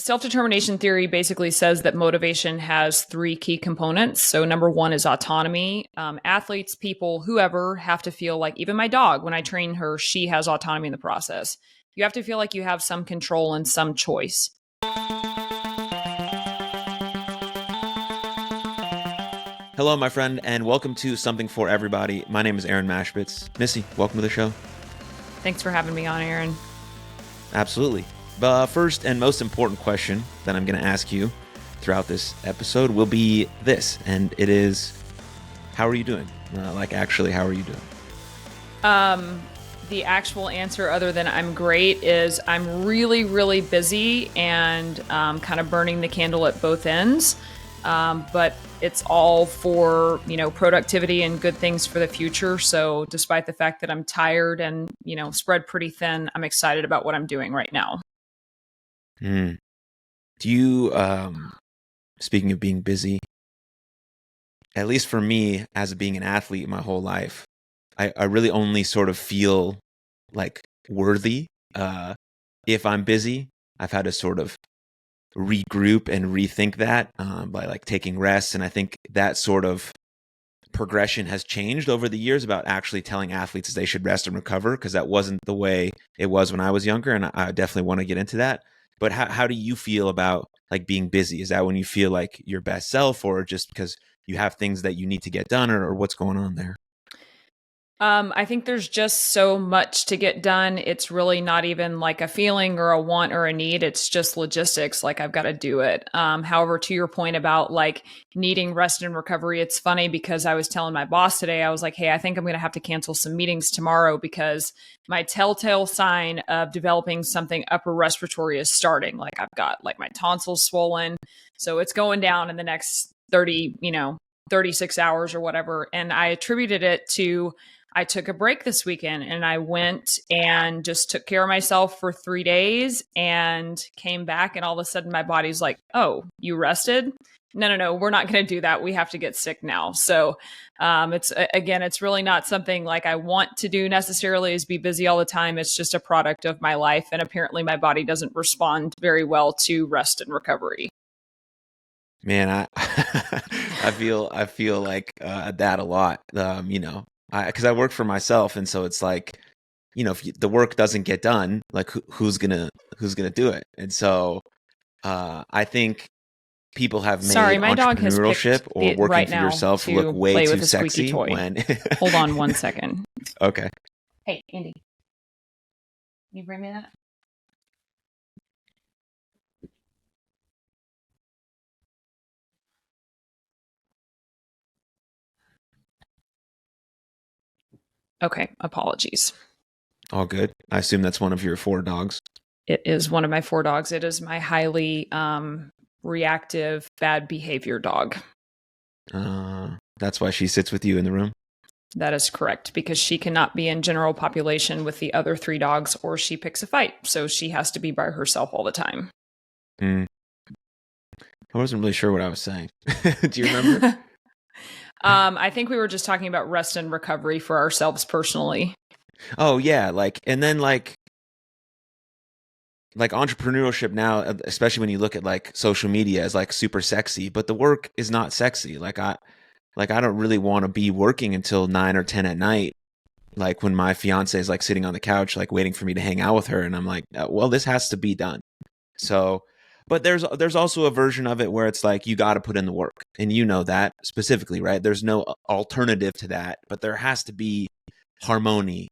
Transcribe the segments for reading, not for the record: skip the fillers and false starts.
self-determination theory basically says that motivation has three key components. So number one is autonomy. Athletes, people, whoever have to feel like, even my dog, when I train her, she has autonomy in the process. You have to feel like you have some control and some choice. Hello, my friend, and welcome to Something for Everybody. My name is Aaron Machbitz. Missy, welcome to the show. Thanks for having me on, Aaron. Absolutely. The first and most important question that I'm going to ask you throughout this episode will be this, and it is, how are you doing? Actually, how are you doing? The actual answer, other than I'm great, is I'm really, really busy and kind of burning the candle at both ends. But it's all for, productivity and good things for the future. So despite the fact that I'm tired and, spread pretty thin, I'm excited about what I'm doing right now. Do you, speaking of being busy, at least for me, as being an athlete my whole life, I really only sort of feel like worthy if I'm busy. I've had to sort of regroup and rethink that by like taking rests. And I think that sort of progression has changed over the years about actually telling athletes they should rest and recover, because that wasn't the way it was when I was younger. And I definitely want to get into that. But how do you feel about like being busy? Is that when you feel like your best self, or just because you have things that you need to get done, or what's going on there? I think there's just so much to get done. It's really not even like a feeling or a want or a need. It's just logistics. Like, I've got to do it. However, to your point about like needing rest and recovery, it's funny because I was telling my boss today, I was like, hey, I think I'm going to have to cancel some meetings tomorrow because my telltale sign of developing something upper respiratory is starting. Like, I've got like my tonsils swollen. So it's going down in the next 36 hours or whatever. And I attributed it to, I took a break this weekend and I went and just took care of myself for 3 days and came back. And all of a sudden my body's like, oh, you rested? No, we're not going to do that. We have to get sick now. So it's really not something like I want to do necessarily, is be busy all the time. It's just a product of my life. And apparently my body doesn't respond very well to rest and recovery. Man, I feel like that a lot. Because I work for myself, and so it's like, if the work doesn't get done, like who's gonna do it? And so I think people have made my dog has entrepreneurship or working right for now yourself to look way play too with a squeaky sexy. toy. When Hold on one second. Okay. Hey, Andy, can you bring me that? Okay, apologies. All good. I assume that's one of your 4 dogs. It is one of my 4 dogs. It is my highly reactive, bad behavior dog. That's why she sits with you in the room? That is correct, because she cannot be in general population with the other 3 dogs or she picks a fight. So she has to be by herself all the time. I wasn't really sure what I was saying. Do you remember? I think we were just talking about rest and recovery for ourselves personally. Oh yeah, and then entrepreneurship now, especially when you look at like social media, is like super sexy, but the work is not sexy. I don't really want to be working until 9 or 10 at night. Like when my fiance is like sitting on the couch, like waiting for me to hang out with her, and I'm like, well, this has to be done. So, but there's also a version of it where it's like you got to put in the work, and that specifically, right? There's no alternative to that, but there has to be harmony.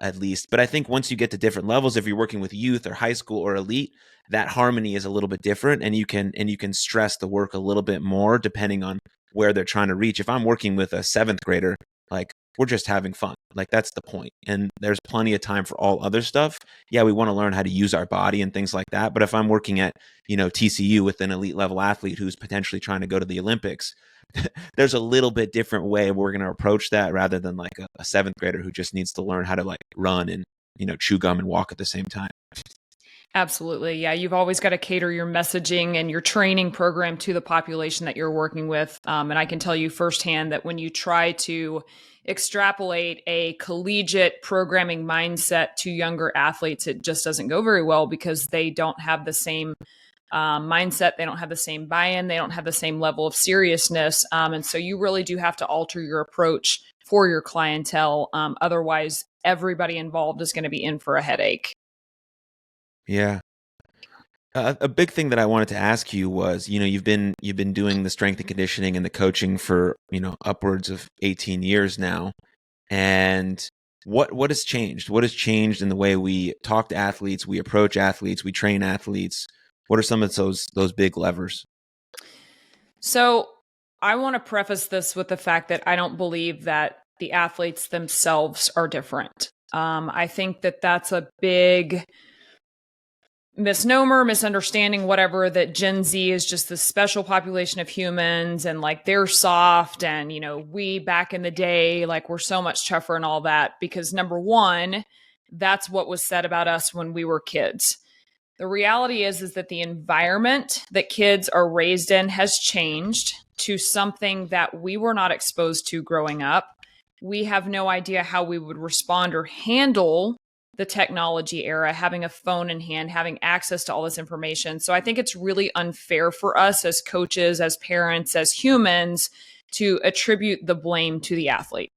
At least. But I think once you get to different levels, if you're working with youth or high school or elite, that harmony is a little bit different, and you can stress the work a little bit more depending on where they're trying to reach. If I'm working with a 7th grader, like we're just having fun. Like that's the point. And there's plenty of time for all other stuff. Yeah, we want to learn how to use our body and things like that. But if I'm working at, TCU with an elite level athlete who's potentially trying to go to the Olympics, there's a little bit different way we're going to approach that, rather than like a 7th grader who just needs to learn how to like run and, chew gum and walk at the same time. Absolutely. Yeah. You've always got to cater your messaging and your training program to the population that you're working with. And I can tell you firsthand that when you try to extrapolate a collegiate programming mindset to younger athletes, it just doesn't go very well, because they don't have the same mindset. They don't have the same buy-in. They don't have the same level of seriousness. And so you really do have to alter your approach for your clientele. Otherwise, everybody involved is going to be in for a headache. Yeah. A big thing that I wanted to ask you was, you've been doing the strength and conditioning and the coaching for, upwards of 18 years now. And what has changed? What has changed in the way we talk to athletes, we approach athletes, we train athletes? What are some of those big levers? So I want to preface this with the fact that I don't believe that the athletes themselves are different. I think that that's a big misnomer, misunderstanding, whatever, that Gen Z is just this special population of humans and like they're soft and, we back in the day, like we're so much tougher and all that. Because number one, that's what was said about us when we were kids. The reality is that the environment that kids are raised in has changed to something that we were not exposed to growing up. We have no idea how we would respond or handle the technology era, having a phone in hand, having access to all this information. So I think it's really unfair for us as coaches, as parents, as humans to attribute the blame to the athlete.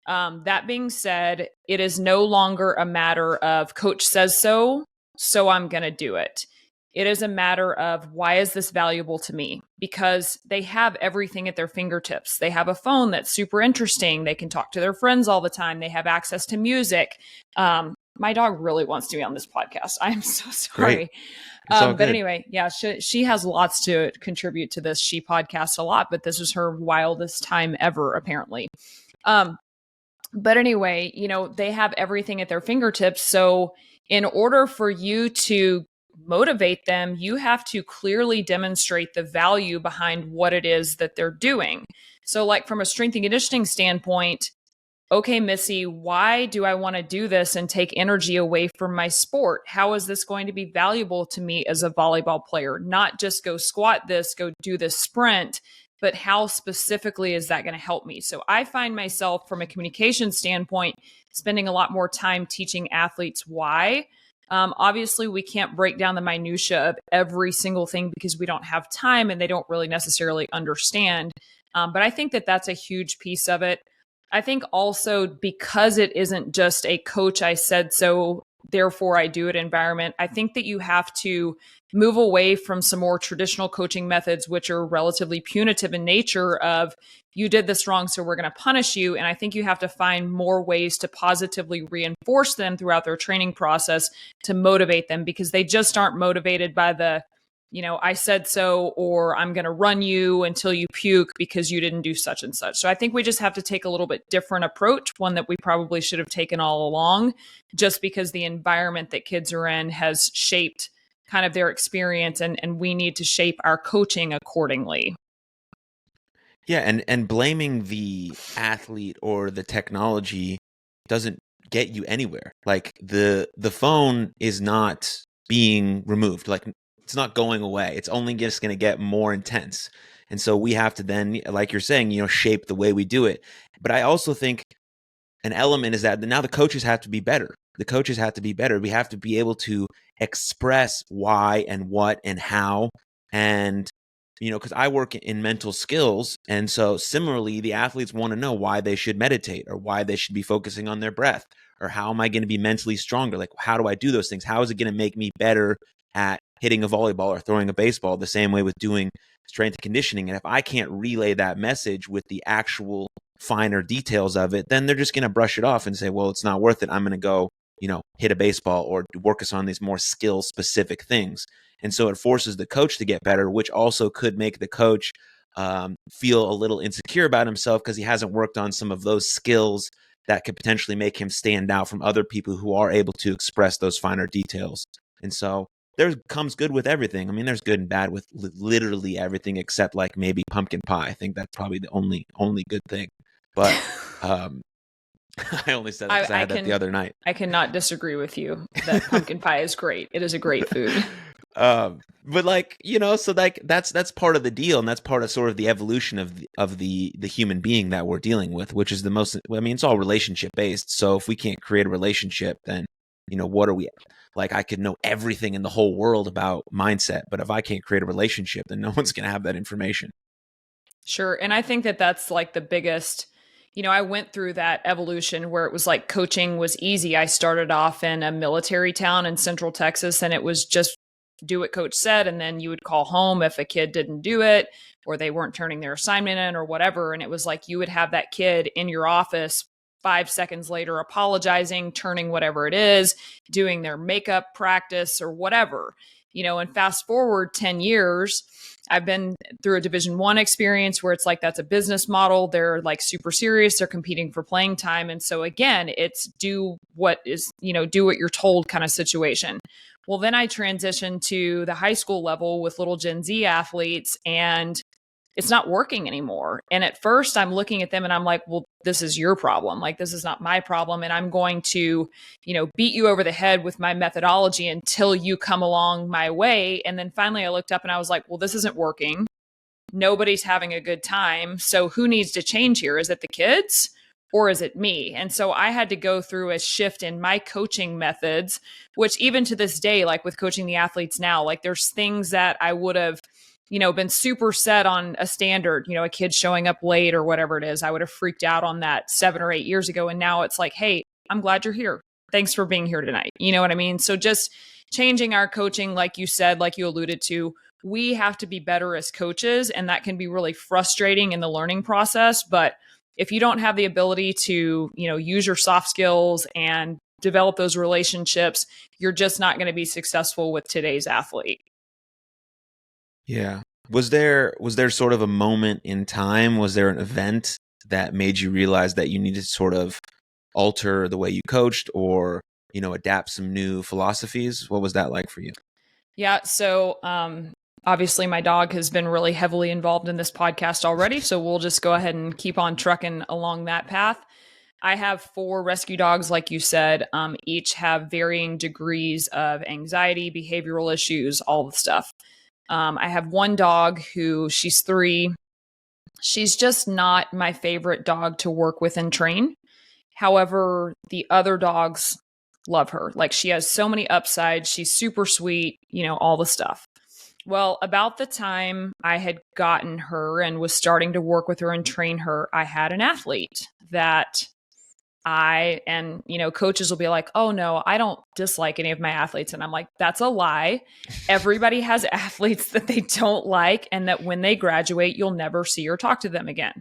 That being said, it is no longer a matter of coach says so I'm going to do it. It is a matter of why is this valuable to me? Because they have everything at their fingertips. They have a phone that's super interesting. They can talk to their friends all the time. They have access to music. My dog really wants to be on this podcast. I'm so sorry. But anyway, yeah, she has lots to contribute to this. She podcasts a lot, but this is her wildest time ever, apparently. But anyway, they have everything at their fingertips. So in order for you to motivate them, you have to clearly demonstrate the value behind what it is that they're doing. So like from a strength and conditioning standpoint, okay, Missy, why do I want to do this and take energy away from my sport? How is this going to be valuable to me as a volleyball player? Not just go squat this, go do this sprint, but how specifically is that going to help me? So I find myself from a communication standpoint, spending a lot more time teaching athletes why. Obviously, we can't break down the minutia of every single thing because we don't have time and they don't really necessarily understand. But I think that that's a huge piece of it. I think also because it isn't just a coach, I said so, therefore I do it environment. I think that you have to move away from some more traditional coaching methods, which are relatively punitive in nature of you did this wrong, so we're going to punish you. And I think you have to find more ways to positively reinforce them throughout their training process to motivate them because they just aren't motivated by the I said so, or I'm going to run you until you puke because you didn't do such and such. So I think we just have to take a little bit different approach, one that we probably should have taken all along, just because the environment that kids are in has shaped kind of their experience and we need to shape our coaching accordingly. Yeah. And blaming the athlete or the technology doesn't get you anywhere. Like the phone is not being removed. Like it's not going away. It's only just going to get more intense. And so we have to then, like you're saying, shape the way we do it. But I also think an element is that now the coaches have to be better. The coaches have to be better. We have to be able to express why and what and how. And, because I work in mental skills. And so similarly, the athletes want to know why they should meditate or why they should be focusing on their breath or how am I going to be mentally stronger? Like, how do I do those things? How is it going to make me better at hitting a volleyball or throwing a baseball? The same way with doing strength and conditioning. And if I can't relay that message with the actual finer details of it, then they're just going to brush it off and say, well, it's not worth it. I'm going to go, hit a baseball or work us on these more skill specific things. And so it forces the coach to get better, which also could make the coach feel a little insecure about himself because he hasn't worked on some of those skills that could potentially make him stand out from other people who are able to express those finer details. And so there comes good with everything. I mean, there's good and bad with literally everything except like maybe pumpkin pie. I think that's probably the only good thing. But I only said that because I had that the other night. I cannot disagree with you that pumpkin pie is great. It is a great food. But like, so like that's part of the deal. And that's part of sort of the evolution of the human being that we're dealing with, which is it's all relationship based. So if we can't create a relationship, then what are we like? I could know everything in the whole world about mindset, but if I can't create a relationship, then no one's going to have that information. Sure. And I think that that's like the biggest, I went through that evolution where it was like coaching was easy. I started off in a military town in Central Texas, and it was just do what coach said. And then you would call home if a kid didn't do it or they weren't turning their assignment in or whatever. And it was like you would have that kid in your office 5 seconds later apologizing, turning whatever it is, doing their makeup practice or whatever, and fast forward 10 years, I've been through a Division I experience where it's like that's a business model. They're like super serious. They're competing for playing time. And so again, it's do what you're told kind of situation. Well, then I transitioned to the high school level with little Gen Z athletes, and it's not working anymore. And at first I'm looking at them and I'm like, well, this is your problem. Like, this is not my problem. And I'm going to, beat you over the head with my methodology until you come along my way. And then finally I looked up and I was like, well, this isn't working. Nobody's having a good time. So who needs to change here? Is it the kids or is it me? And so I had to go through a shift in my coaching methods, which even to this day, like with coaching the athletes now, like there's things that I would have been super set on a standard, a kid showing up late or whatever it is. I would have freaked out on that 7 or 8 years ago. And now it's like, hey, I'm glad you're here. Thanks for being here tonight. You know what I mean? So just changing our coaching, like you said, like you alluded to, we have to be better as coaches. And that can be really frustrating in the learning process. But if you don't have the ability to, use your soft skills and develop those relationships, you're just not going to be successful with today's athlete. Yeah. Was there sort of a moment in time? Was there an event that made you realize that you needed to sort of alter the way you coached or, adapt some new philosophies? What was that like for you? Yeah. So, obviously my dog has been really heavily involved in this podcast already. So we'll just go ahead and keep on trucking along that path. I have 4 rescue dogs, like you said, each have varying degrees of anxiety, behavioral issues, all the stuff. I have one dog who she's 3. She's just not my favorite dog to work with and train. However, the other dogs love her. Like, she has so many upsides. She's super sweet, all the stuff. Well, about the time I had gotten her and was starting to work with her and train her, I had an athlete that coaches will be like, oh no, I don't dislike any of my athletes. And I'm like, that's a lie. Everybody has athletes that they don't like, and that when they graduate, you'll never see or talk to them again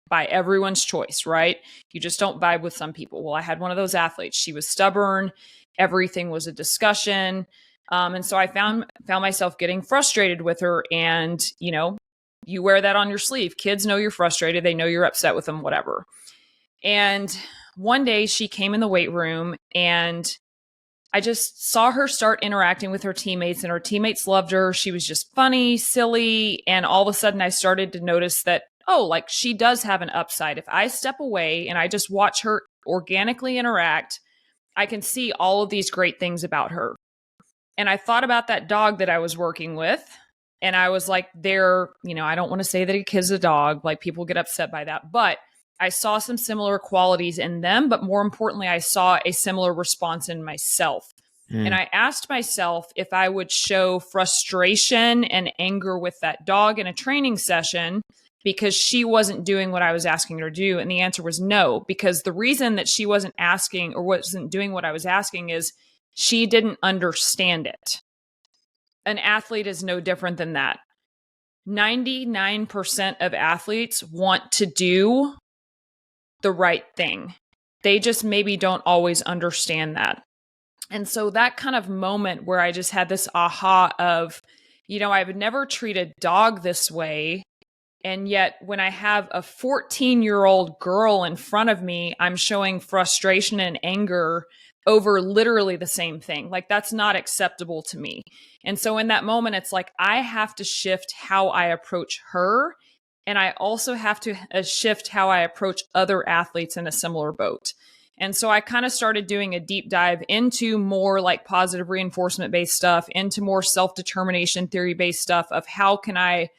by everyone's choice, right? You just don't vibe with some people. Well, I had one of those athletes. She was stubborn. Everything was a discussion. And so I found myself getting frustrated with her. And, you wear that on your sleeve. Kids know you're frustrated. They know you're upset with them, whatever. And one day she came in the weight room and I just saw her start interacting with her teammates, and her teammates loved her. She was just funny, silly. And all of a sudden I started to notice that, like, she does have an upside. If I step away and I just watch her organically interact, I can see all of these great things about her. And I thought about that dog that I was working with. And I was like, I don't want to say that a kid's a dog. Like, people get upset by that. But I saw some similar qualities in them, but more importantly, I saw a similar response in myself. And I asked myself if I would show frustration and anger with that dog in a training session because she wasn't doing what I was asking her to do. And the answer was no, because the reason that she wasn't asking or wasn't doing what I was asking is she didn't understand it. An athlete is no different than that. 99% of athletes want to do the right thing. They just maybe don't always understand that. And so that kind of moment where I just had this aha of, I would never treat a dog this way. And yet when I have a 14-year-old girl in front of me, I'm showing frustration and anger over literally the same thing. Like, that's not acceptable to me. And so in that moment, it's like, I have to shift how I approach her. And I also have to shift how I approach other athletes in a similar boat. And so I kind of started doing a deep dive into more like positive reinforcement based stuff, into more self-determination theory based stuff of how can I,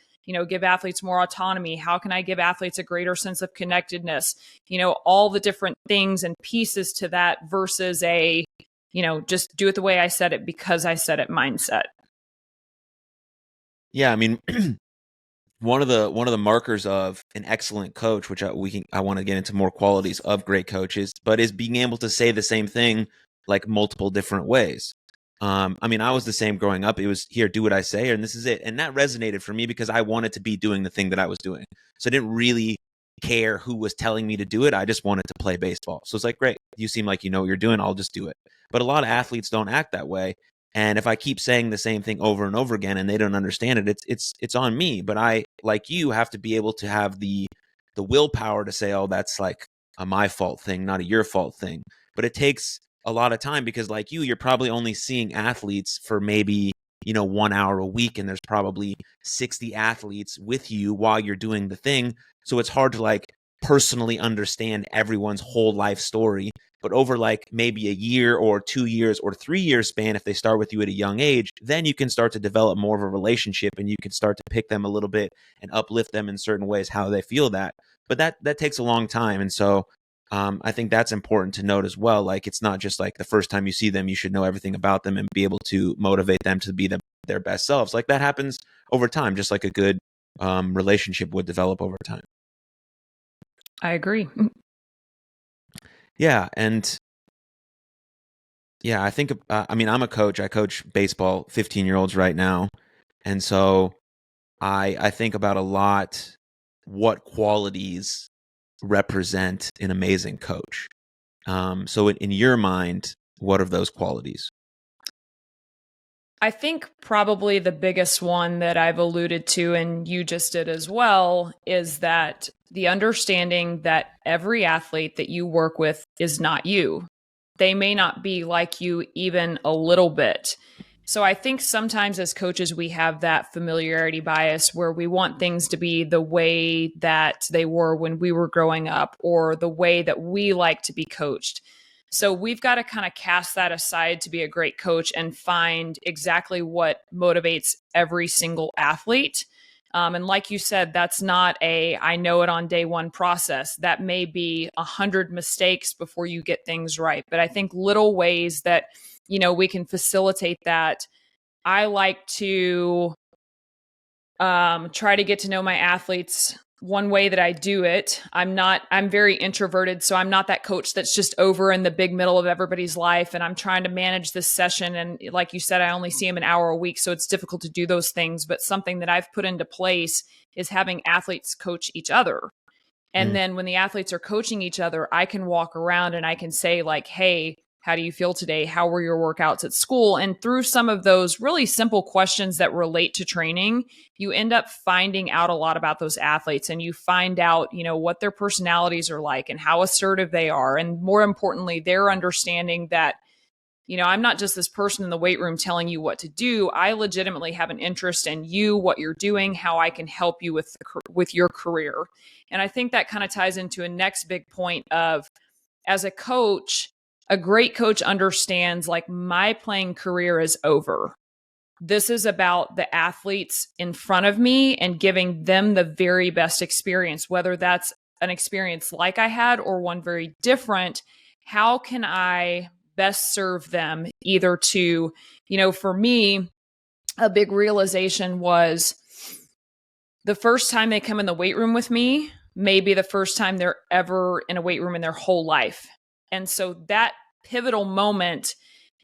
give athletes more autonomy? How can I give athletes a greater sense of connectedness? All the different things and pieces to that versus a, just do it the way I said it because I said it mindset. Yeah, I mean, one of the markers of an excellent coach, which I want to get into more qualities of great coaches, but is being able to say the same thing like multiple different ways. I mean, I was the same growing up. It was, here, do what I say, and this is it. And that resonated for me because I wanted to be doing the thing that I was doing. So I didn't really care who was telling me to do it. I just wanted to play baseball. So it's like, great, you seem like you know what you're doing. I'll just do it. But a lot of athletes don't act that way. And if I keep saying the same thing over and over again and they don't understand it, it's on me. But I, like you, have to be able to have the willpower to say, oh, that's like a my fault thing, not a your fault thing. But it takes a lot of time because, like you're probably only seeing athletes for maybe 1 hour a week, and there's probably 60 athletes with you while you're doing the thing. So it's hard to like personally understand everyone's whole life story. But over like maybe a year or 2 years or 3 years span, if they start with you at a young age, then you can start to develop more of a relationship, and you can start to pick them a little bit and uplift them in certain ways, how they feel that. But that takes a long time. And so I think that's important to note as well. Like, it's not just like the first time you see them, you should know everything about them and be able to motivate them to be their best selves. Like, that happens over time, just like a good relationship would develop over time. I agree. Yeah. And yeah, I think, I mean, I'm a coach. I coach baseball 15-year-olds right now. And so I think about a lot what qualities represent an amazing coach. So in your mind, what are those qualities? I think probably the biggest one that I've alluded to, and you just did as well, is that the understanding that every athlete that you work with is not you. They may not be like you even a little bit. So I think sometimes as coaches, we have that familiarity bias where we want things to be the way that they were when we were growing up, or the way that we like to be coached. So we've got to kind of cast that aside to be a great coach and find exactly what motivates every single athlete. And like you said, that's not I know it on day one process. That may be 100 mistakes before you get things right. But I think little ways that, we can facilitate that. I like to try to get to know my athletes. One way that I do it, I'm very introverted, so I'm not that coach that's just over in the big middle of everybody's life, and I'm trying to manage this session. And like you said, I only see them an hour a week, so it's difficult to do those things. But something that I've put into place is having athletes coach each other. And then when the athletes are coaching each other, I can walk around and I can say like, hey, how do you feel today? How were your workouts at school? And through some of those really simple questions that relate to training, you end up finding out a lot about those athletes, and you find out, what their personalities are like and how assertive they are. And more importantly, they're understanding that, I'm not just this person in the weight room telling you what to do. I legitimately have an interest in you, what you're doing, how I can help you with your career. And I think that kind of ties into a next big point of, as a coach, a great coach understands like, my playing career is over. This is about the athletes in front of me and giving them the very best experience, whether that's an experience like I had or one very different. How can I best serve them? Either to, for me, a big realization was the first time they come in the weight room with me may be the first time they're ever in a weight room in their whole life. And so that pivotal moment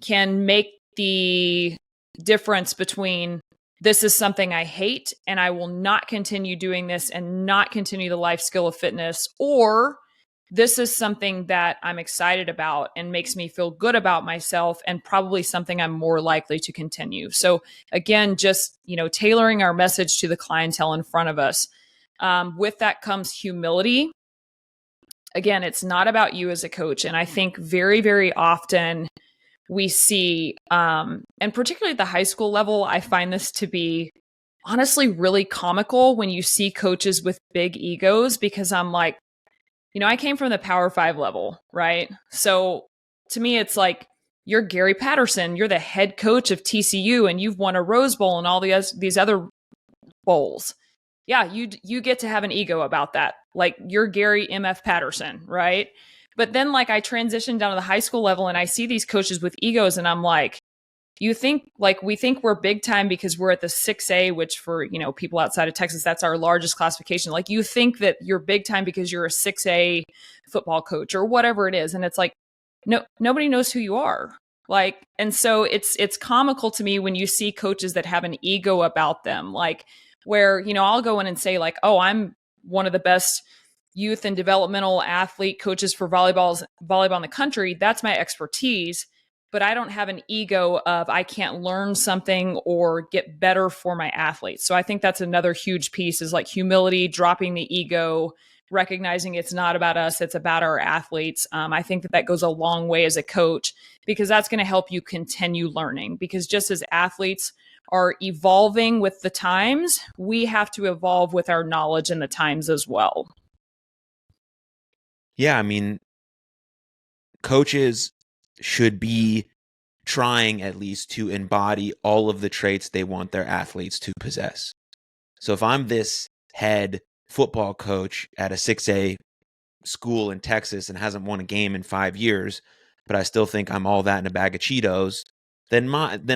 can make the difference between, this is something I hate and I will not continue doing this and not continue the life skill of fitness, or this is something that I'm excited about and makes me feel good about myself and probably something I'm more likely to continue. So again, just, tailoring our message to the clientele in front of us. With that comes humility. Again, it's not about you as a coach. And I think very, very often we see, and particularly at the high school level, I find this to be honestly really comical when you see coaches with big egos, because I'm like, I came from the Power 5 level, right? So to me, it's like, you're Gary Patterson, you're the head coach of TCU, and you've won a Rose Bowl and all these other bowls. Yeah, you get to have an ego about that. Like, you're Gary MF Patterson, right? But then like I transitioned down to the high school level and I see these coaches with egos and I'm like, you think like we think we're big time because we're at the 6A, which for, people outside of Texas, that's our largest classification. Like you think that you're big time because you're a 6A football coach or whatever it is. And it's like, no, nobody knows who you are. Like, and so it's comical to me when you see coaches that have an ego about them, like where, I'll go in and say like, oh, I'm one of the best youth and developmental athlete coaches for volleyball in the country. That's my expertise. But I don't have an ego of I can't learn something or get better for my athletes. So I think that's another huge piece is like humility, dropping the ego, recognizing it's not about us, it's about our athletes. I think that goes a long way as a coach because that's going to help you continue learning. Because just as athletes are evolving with the times, we have to evolve with our knowledge and the times as well. Yeah, I mean, coaches should be trying at least to embody all of the traits they want their athletes to possess. So if I'm this head football coach at a 6A school in Texas and hasn't won a game in 5 years, but I still think I'm all that in a bag of Cheetos, then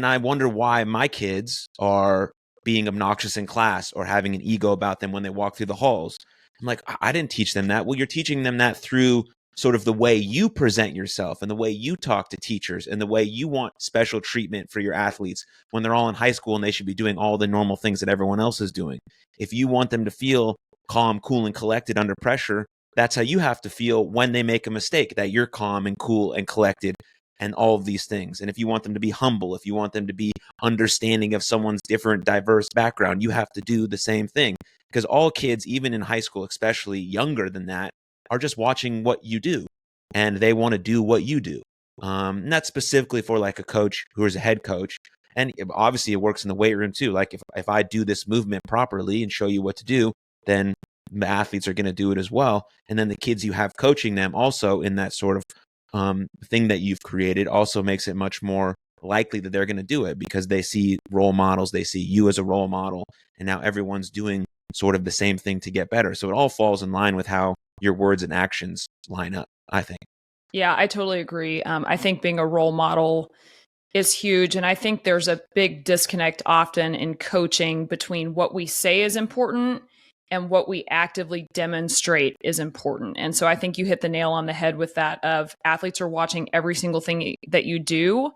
I wonder why my kids are being obnoxious in class or having an ego about them when they walk through the halls. I'm like, I didn't teach them that. Well, you're teaching them that through sort of the way you present yourself and the way you talk to teachers and the way you want special treatment for your athletes when they're all in high school and they should be doing all the normal things that everyone else is doing. If you want them to feel calm, cool, and collected under pressure, that's how you have to feel when they make a mistake, that you're calm and cool and collected and all of these things. And if you want them to be humble, if you want them to be understanding of someone's different, diverse background, you have to do the same thing. Because all kids, even in high school, especially younger than that, are just watching what you do and they want to do what you do. Not specifically for like a coach who is a head coach. And obviously it works in the weight room too. Like if I do this movement properly and show you what to do, then the athletes are going to do it as well. And then the kids you have coaching them also in that sort of thing that you've created also makes it much more likely that they're going to do it because they see role models, they see you as a role model, and now everyone's doing sort of the same thing to get better. So it all falls in line with how your words and actions line up, I think. Yeah, I totally agree. I think being a role model is huge. And I think there's a big disconnect often in coaching between what we say is important and what we actively demonstrate is important. And so I think you hit the nail on the head with that of athletes are watching every single thing that you do,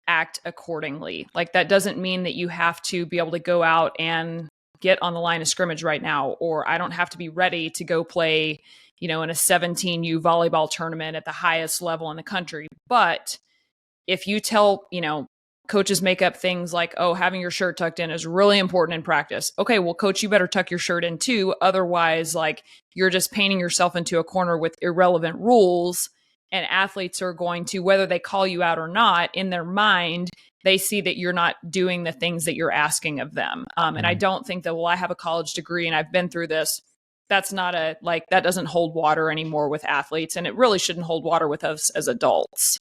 act accordingly. Like that doesn't mean that you have to be able to go out and get on the line of scrimmage right now, or I don't have to be ready to go play, in a 17U volleyball tournament at the highest level in the country. But if you tell, coaches make up things like, oh, having your shirt tucked in is really important in practice. Okay, well, coach, you better tuck your shirt in too. Otherwise, like you're just painting yourself into a corner with irrelevant rules. And athletes are going to, whether they call you out or not, in their mind, they see that you're not doing the things that you're asking of them. And I don't think that, well, I have a college degree and I've been through this. That's not that doesn't hold water anymore with athletes. And it really shouldn't hold water with us as adults.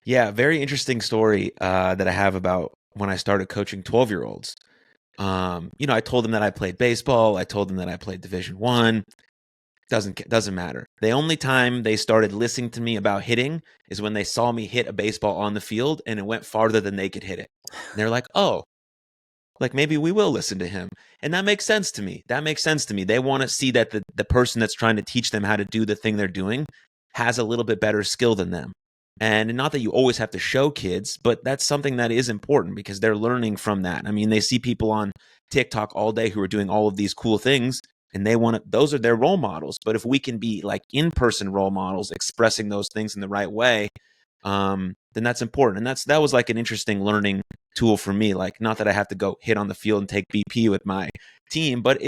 Yeah, very interesting story that I have about when I started coaching 12-year-olds. I told them that I played baseball. I told them that I played Division I. Doesn't matter. The only time they started listening to me about hitting is when they saw me hit a baseball on the field and it went farther than they could hit it. And they're like, oh, like maybe we will listen to him. And that makes sense to me. They want to see that the person that's trying to teach them how to do the thing they're doing has a little bit better skill than them. And not that you always have to show kids, but that's something that is important because they're learning from that. I mean, they see people on TikTok all day who are doing all of these cool things and those are their role models. But if we can be like in-person role models expressing those things in the right way, then that's important. And that was like an interesting learning tool for me. Like, not that I have to go hit on the field and take BP with my team, but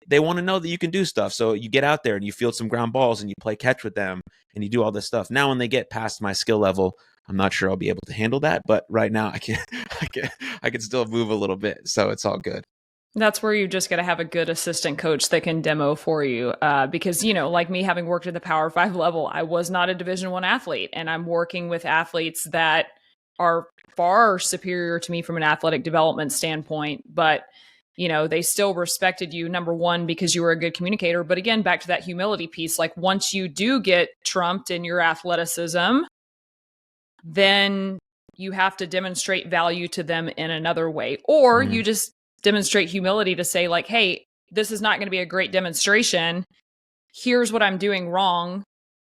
they want to know that you can do stuff. So you get out there and you field some ground balls and you play catch with them and you do all this stuff. Now, when they get past my skill level, I'm not sure I'll be able to handle that, but right now I can still move a little bit. So it's all good. That's where you just got to have a good assistant coach that can demo for you. Because, like me having worked at the Power 5 level, I was not a Division I athlete, and I'm working with athletes that are far superior to me from an athletic development standpoint. But they still respected you, number one, because you were a good communicator. But again, back to that humility piece, like once you do get trumped in your athleticism, then you have to demonstrate value to them in another way. Or you just demonstrate humility to say like, hey, this is not going to be a great demonstration. Here's what I'm doing wrong.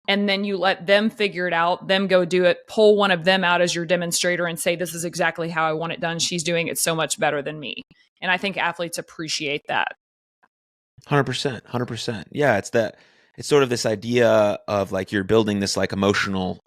And then you let them figure it out, them go do it, pull one of them out as your demonstrator and say, this is exactly how I want it done. She's doing it so much better than me. And I think athletes appreciate that. 100%, 100%. Yeah, it's sort of this idea of like you're building this like emotional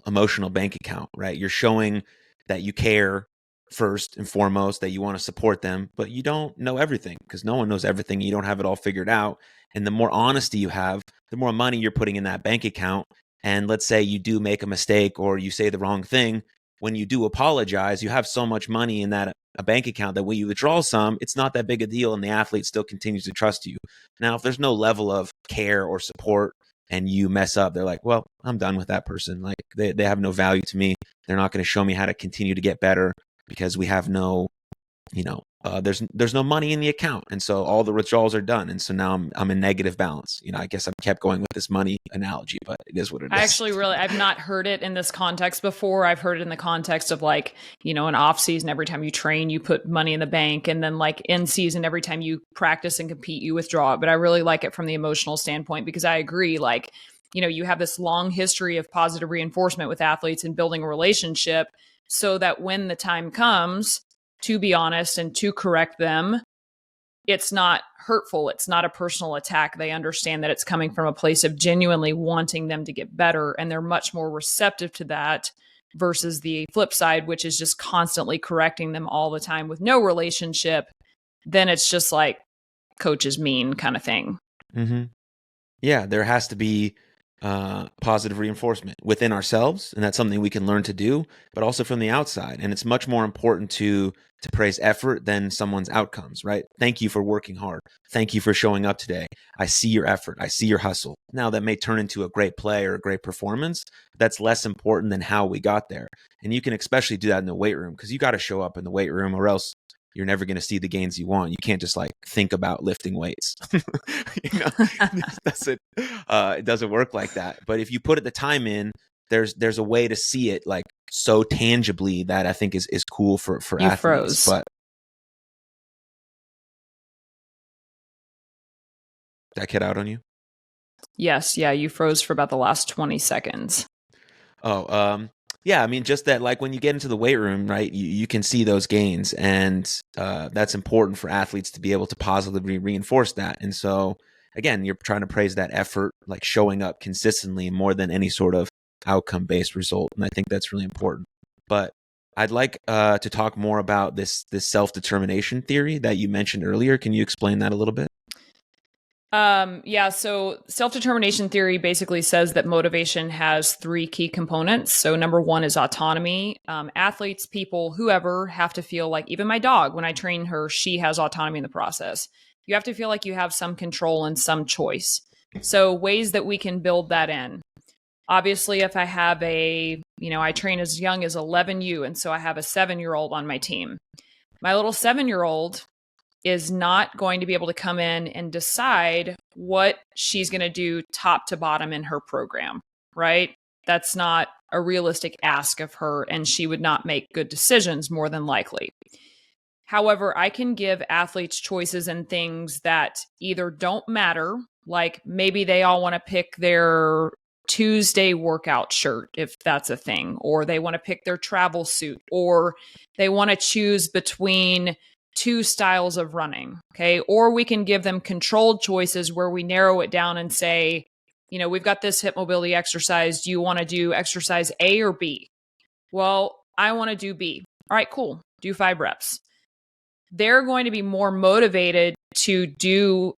bank account, right? You're showing that you care first and foremost, that you want to support them, but you don't know everything because no one knows everything. You don't have it all figured out. And the more honesty you have, the more money you're putting in that bank account. And let's say you do make a mistake or you say the wrong thing. When you do apologize, you have so much money in that a bank account that when you withdraw some, it's not that big a deal and the athlete still continues to trust you. Now, if there's no level of care or support and you mess up, they're like, well, I'm done with that person. Like they have no value to me. They're not going to show me how to continue to get better because we have no, there's no money in the account. And so all the withdrawals are done. And so now I'm in negative balance. I guess I've kept going with this money analogy, but it is what it is. I actually I've not heard it in this context before. I've heard it in the context of like, an off season, every time you train, you put money in the bank. And then like in season, every time you practice and compete, you withdraw it. But I really like it from the emotional standpoint because I agree, like, you have this long history of positive reinforcement with athletes and building a relationship so that when the time comes, to be honest and to correct them, it's not hurtful. It's not a personal attack. They understand that it's coming from a place of genuinely wanting them to get better. And they're much more receptive to that versus the flip side, which is just constantly correcting them all the time with no relationship. Then it's just like coach is mean kind of thing. Mm-hmm. Yeah, there has to be positive reinforcement within ourselves, and that's something we can learn to do, but also from the outside. And it's much more important to praise effort than someone's outcomes, right? Thank you for working hard. Thank you for showing up today. I see your effort. I see your hustle. Now that may turn into a great play or a great performance. That's less important than how we got there. And you can especially do that in the weight room because you got to show up in the weight room or else you're never going to see the gains you want. You can't just like think about lifting weights. That's it. It doesn't work like that. But if you put the time in, there's a way to see it like so tangibly that I think is cool for you athletes. Froze. But did I cut out on you? Yes. Yeah. You froze for about the last 20 seconds. Yeah, I mean, just that, like when you get into the weight room, right, you can see those gains, and that's important for athletes to be able to positively reinforce that. And so, again, you're trying to praise that effort, like showing up consistently more than any sort of outcome-based result. And I think that's really important. But I'd like to talk more about this self-determination theory that you mentioned earlier. Can you explain that a little bit? Yeah. So self-determination theory basically says that motivation has three key components. So number one is autonomy. Athletes, people, whoever have to feel like, even my dog, when I train her, she has autonomy in the process. You have to feel like you have some control and some choice. So ways that we can build that in. Obviously, if I have I train as young as 11U. And so I have a 7-year-old on my team. My little 7-year-old is not going to be able to come in and decide what she's going to do top to bottom in her program, right? That's not a realistic ask of her, and she would not make good decisions more than likely. However, I can give athletes choices and things that either don't matter, like maybe they all want to pick their Tuesday workout shirt, if that's a thing, or they want to pick their travel suit, or they want to choose between 2 styles of running. Okay. Or we can give them controlled choices where we narrow it down and say, we've got this hip mobility exercise. Do you want to do exercise A or B? Well, I want to do B. All right, cool. Do 5 reps. They're going to be more motivated to do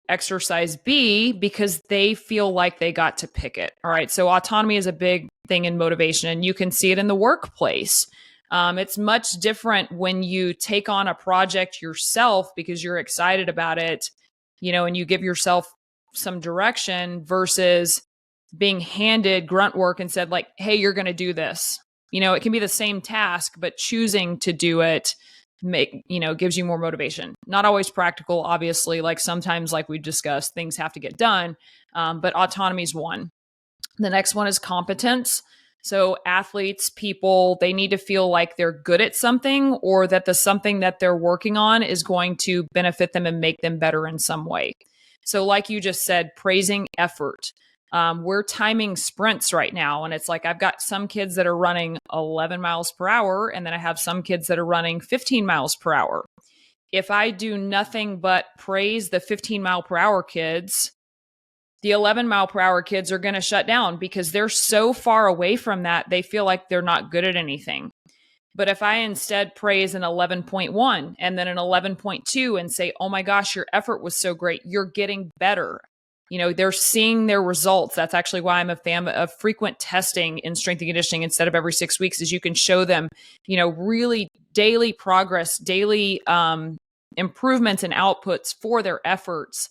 exercise B because they feel like they got to pick it. All right. So autonomy is a big thing in motivation, and you can see it in the workplace. It's much different when you take on a project yourself because you're excited about it, and you give yourself some direction versus being handed grunt work and said like, hey, you're going to do this. It can be the same task, but choosing to do it gives you more motivation. Not always practical, obviously. Like sometimes, like we discussed, things have to get done. But autonomy is one. The next one is competence. So athletes, people, they need to feel like they're good at something, or that the something that they're working on is going to benefit them and make them better in some way. So like you just said, praising effort. We're timing sprints right now. And it's like, I've got some kids that are running 11 miles per hour. And then I have some kids that are running 15 miles per hour. If I do nothing but praise the 15-mile-per-hour kids, the 11-mile-per-hour kids are going to shut down because they're so far away from that. They feel like they're not good at anything. But if I instead praise an 11.1 and then an 11.2 and say, oh my gosh, your effort was so great, you're getting better. They're seeing their results. That's actually why I'm a fan of frequent testing in strength and conditioning instead of every 6 weeks, is you can show them, really daily progress, daily improvements and outputs for their efforts.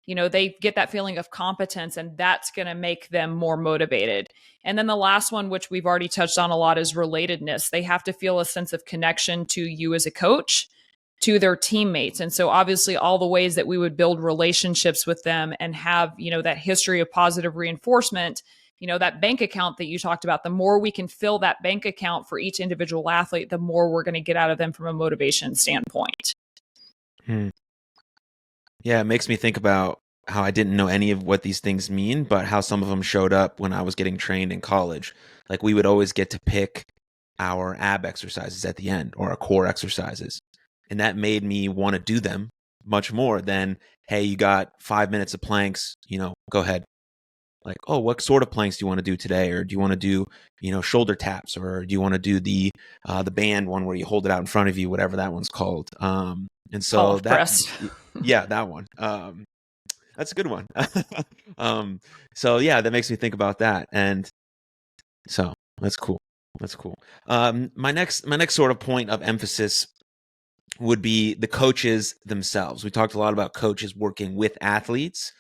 They get that feeling of competence, and that's going to make them more motivated. And then the last one, which we've already touched on a lot, is relatedness. They have to feel a sense of connection to you as a coach, to their teammates. And so obviously all the ways that we would build relationships with them and have, that history of positive reinforcement, that bank account that you talked about, the more we can fill that bank account for each individual athlete, the more we're going to get out of them from a motivation standpoint. Yeah, it makes me think about how I didn't know any of what these things mean, but how some of them showed up when I was getting trained in college. Like we would always get to pick our ab exercises at the end, or our core exercises. And that made me want to do them much more than, hey, you got 5 minutes of planks, go ahead. Like, oh, what sort of planks do you want to do today? Or do you want to do, shoulder taps? Or do you want to do the band one where you hold it out in front of you, whatever that one's called? And so yeah, that one. That's a good one. So yeah, that makes me think about that. And so that's cool. That's cool. My next sort of point of emphasis would be the coaches themselves. We talked a lot about coaches working with athletes,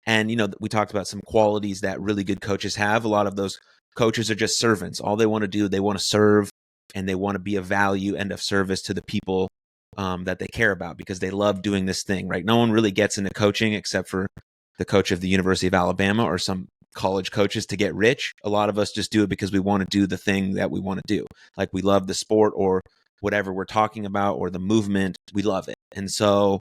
and we talked about some qualities that really good coaches have. A lot of those coaches are just servants. All they want to do, they want to serve, and they want to be of value and of service to the people that they care about, because they love doing this thing, right? No one really gets into coaching except for the coach of the University of Alabama or some college coaches to get rich. A lot of us just do it because we want to do the thing that we want to do. Like we love the sport or whatever we're talking about, or the movement, we love it. And so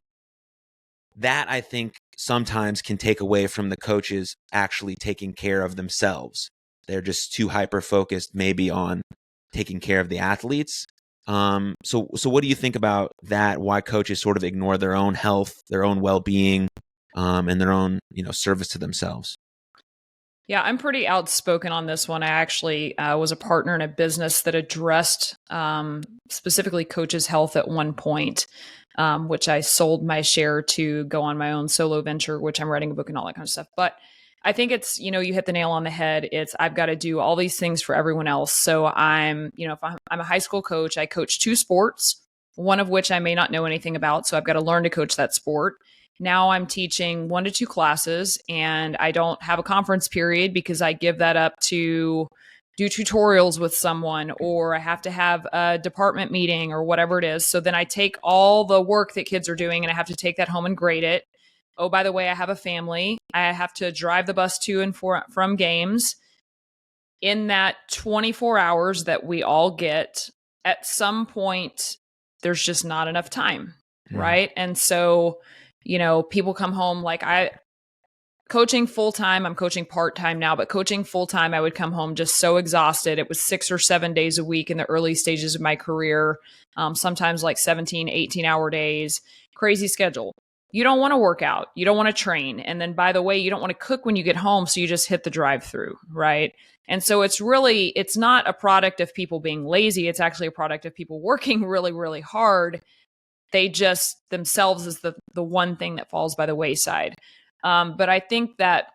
that, I think, sometimes can take away from the coaches actually taking care of themselves. They're just too hyper-focused maybe on taking care of the athletes. So what do you think about that? Why coaches sort of ignore their own health, their own well-being, and their own, service to themselves? Yeah, I'm pretty outspoken on this one. I actually was a partner in a business that addressed specifically coaches' health at one point, which I sold my share to go on my own solo venture, which I'm writing a book and all that kind of stuff. But I think it's, you hit the nail on the head. It's, I've got to do all these things for everyone else. So I'm a high school coach, I coach 2 sports, one of which I may not know anything about. So I've got to learn to coach that sport. Now I'm teaching 1 to 2 classes, and I don't have a conference period because I give that up to do tutorials with someone, or I have to have a department meeting or whatever it is. So then I take all the work that kids are doing and I have to take that home and grade it. Oh, by the way, I have a family. I have to drive the bus to and from games. In that 24 hours that we all get, at some point, there's just not enough time, right? And so people come home like coaching full time. I'm coaching part time now, but coaching full time, I would come home just so exhausted. It was 6 or 7 days a week in the early stages of my career, sometimes like 17, 18-hour days, crazy schedule. You don't want to work out. You don't want to train. And then, by the way, you don't want to cook when you get home. So you just hit the drive-through, right? And so it's not a product of people being lazy. It's actually a product of people working really, really hard. They just themselves is the one thing that falls by the wayside. But I think that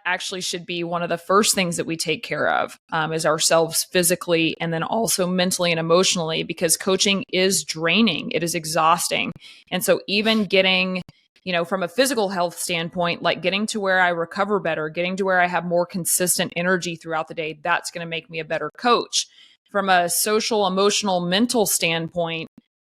actually should be one of the first things that we take care of, is ourselves physically and then also mentally and emotionally, because coaching is draining. It is exhausting. And so even getting, from a physical health standpoint, like getting to where I recover better, getting to where I have more consistent energy throughout the day, that's going to make me a better coach. from a social, emotional, mental standpoint,